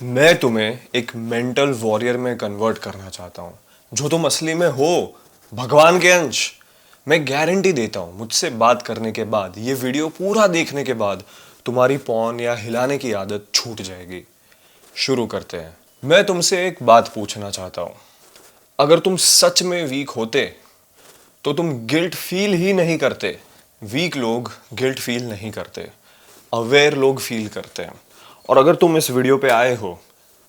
मैं तुम्हें एक मेंटल वॉरियर में कन्वर्ट करना चाहता हूँ। जो तुम असली में हो, भगवान के अंश। मैं गारंटी देता हूँ, मुझसे बात करने के बाद, ये वीडियो पूरा देखने के बाद तुम्हारी पॉन या हिलाने की आदत छूट जाएगी। शुरू करते हैं। मैं तुमसे एक बात पूछना चाहता हूँ। अगर तुम सच में वीक होते तो तुम गिल्ट फील ही नहीं करते। वीक लोग गिल्ट फील नहीं करते, अवेयर लोग फील करते हैं। और अगर तुम इस वीडियो पे आए हो,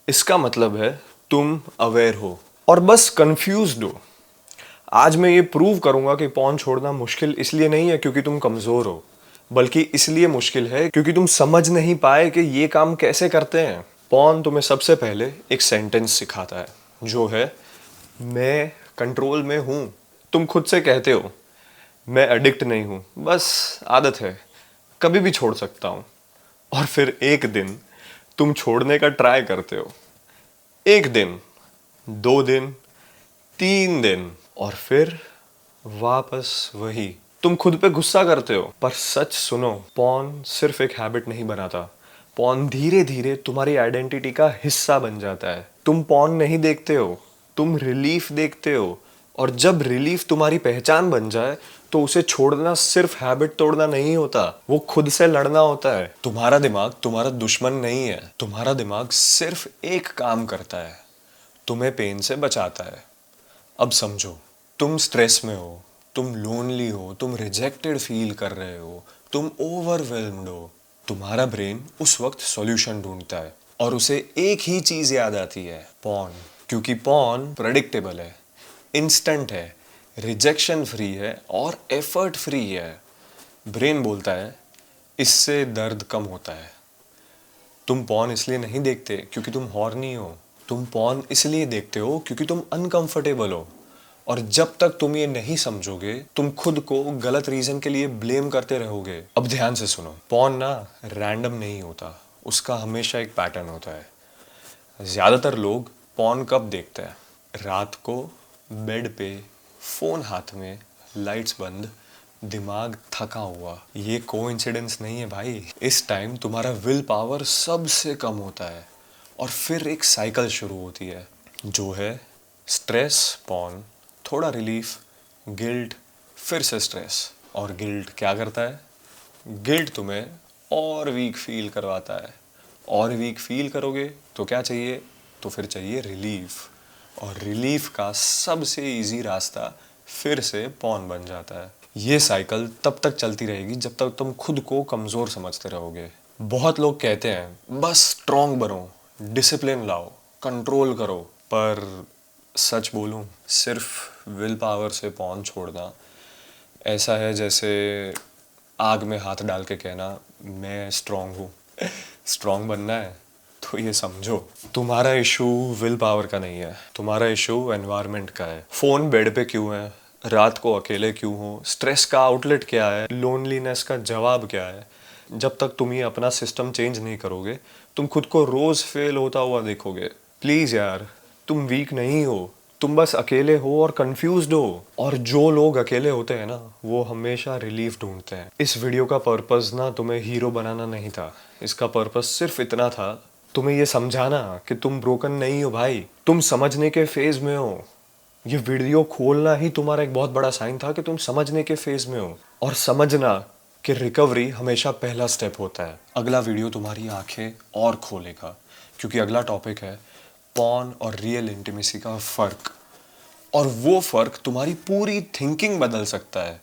इसका मतलब है तुम अवेयर हो और बस कंफ्यूज्ड हो। आज मैं ये प्रूव करूंगा कि पॉन छोड़ना मुश्किल इसलिए नहीं है क्योंकि तुम कमजोर हो, बल्कि इसलिए मुश्किल है क्योंकि तुम समझ नहीं पाए कि ये काम कैसे करते हैं। पॉन तुम्हें सबसे पहले एक सेंटेंस सिखाता है, जो है मैं कंट्रोल में हूं। तुम खुद से कहते हो मैं एडिक्ट नहीं हूं, बस आदत है, कभी भी छोड़ सकता हूं। और फिर एक दिन तुम छोड़ने का ट्राई करते हो। एक दिन, 2 दिन, 3 दिन, और फिर वापस वही। तुम खुद पे गुस्सा करते हो, पर सच सुनो, पॉन सिर्फ एक हैबिट नहीं बनाता। पॉन धीरे धीरे तुम्हारी आइडेंटिटी का हिस्सा बन जाता है। तुम पॉन नहीं देखते हो, तुम रिलीफ देखते हो। और जब रिलीफ तुम्हारी पहचान बन जाए तो उसे छोड़ना सिर्फ हैबिट तोड़ना नहीं होता, वो खुद से लड़ना होता है। तुम्हारा दिमाग तुम्हारा दुश्मन नहीं है। तुम्हारा दिमाग सिर्फ एक काम करता है, तुम्हें पेन से बचाता है। अब समझो, तुम स्ट्रेस में हो, तुम लोनली हो, तुम रिजेक्टेड फील कर रहे हो, तुम ओवरवेल्म्ड हो। तुम्हारा ब्रेन उस वक्त सॉल्यूशन ढूंढता है और उसे एक ही चीज याद आती है, पॉन। क्योंकि पॉन प्रेडिक्टेबल है, इंस्टेंट है, रिजेक्शन फ्री है और एफर्ट फ्री है। ब्रेन बोलता है इससे दर्द कम होता है। तुम पॉर्न इसलिए नहीं देखते क्योंकि तुम हॉर्नी हो। तुम पॉर्न इसलिए देखते हो क्योंकि तुम अनकंफर्टेबल हो। और जब तक तुम ये नहीं समझोगे, तुम खुद को गलत रीजन के लिए ब्लेम करते रहोगे। अब ध्यान से सुनो, पॉर्न ना रैंडम नहीं होता, उसका हमेशा एक पैटर्न होता है। ज्यादातर लोग पॉर्न कब देखते हैं? रात को, बेड पे, फोन हाथ में, लाइट्स बंद, दिमाग थका हुआ। ये कोइंसिडेंस नहीं है भाई। इस टाइम तुम्हारा विल पावर सबसे कम होता है और फिर एक साइकिल शुरू होती है, जो है स्ट्रेस, पॉन, थोड़ा रिलीफ, गिल्ट, फिर से स्ट्रेस। और गिल्ट क्या करता है? गिल्ट तुम्हें और वीक फील करवाता है। और वीक फील करोगे तो क्या चाहिए? तो फिर चाहिए रिलीफ। और रिलीफ का सबसे इजी रास्ता फिर से पॉन बन जाता है। ये साइकिल तब तक चलती रहेगी जब तक तुम खुद को कमज़ोर समझते रहोगे। बहुत लोग कहते हैं बस स्ट्रॉन्ग बनो, डिसिप्लिन लाओ, कंट्रोल करो। पर सच बोलूं, सिर्फ विल पावर से पॉन छोड़ना ऐसा है जैसे आग में हाथ डाल के कहना मैं स्ट्रांग हूँ। स्ट्रांग बनना है तो ये समझो, तुम्हारा इशू विल पावर का नहीं है, तुम्हारा इशू एनवायरनमेंट का है। फोन बेड पे क्यों है? रात को अकेले क्यों हो? स्ट्रेस का आउटलेट क्या है? लोनलीनेस का जवाब क्या है? जब तक तुम ये अपना सिस्टम चेंज नहीं करोगे, तुम खुद को रोज फेल होता हुआ देखोगे। प्लीज यार, तुम वीक नहीं हो, तुम बस अकेले हो और कंफ्यूज्ड हो। और जो लोग अकेले होते हैं ना, वो हमेशा रिलीफ ढूंढते हैं। इस वीडियो का पर्पस ना तुम्हें हीरो बनाना नहीं था, इसका पर्पस सिर्फ इतना था, तुम्हें ये समझाना कि तुम ब्रोकन नहीं हो भाई, तुम समझने के फेज में हो। ये वीडियो खोलना ही तुम्हारा एक बहुत बड़ा साइन था कि तुम समझने के फेज में हो। और समझना कि रिकवरी हमेशा पहला स्टेप होता है। अगला वीडियो तुम्हारी आंखें और खोलेगा, क्योंकि अगला टॉपिक है पॉर्न और रियल इंटीमेसी का फर्क। और वो फर्क तुम्हारी पूरी थिंकिंग बदल सकता है।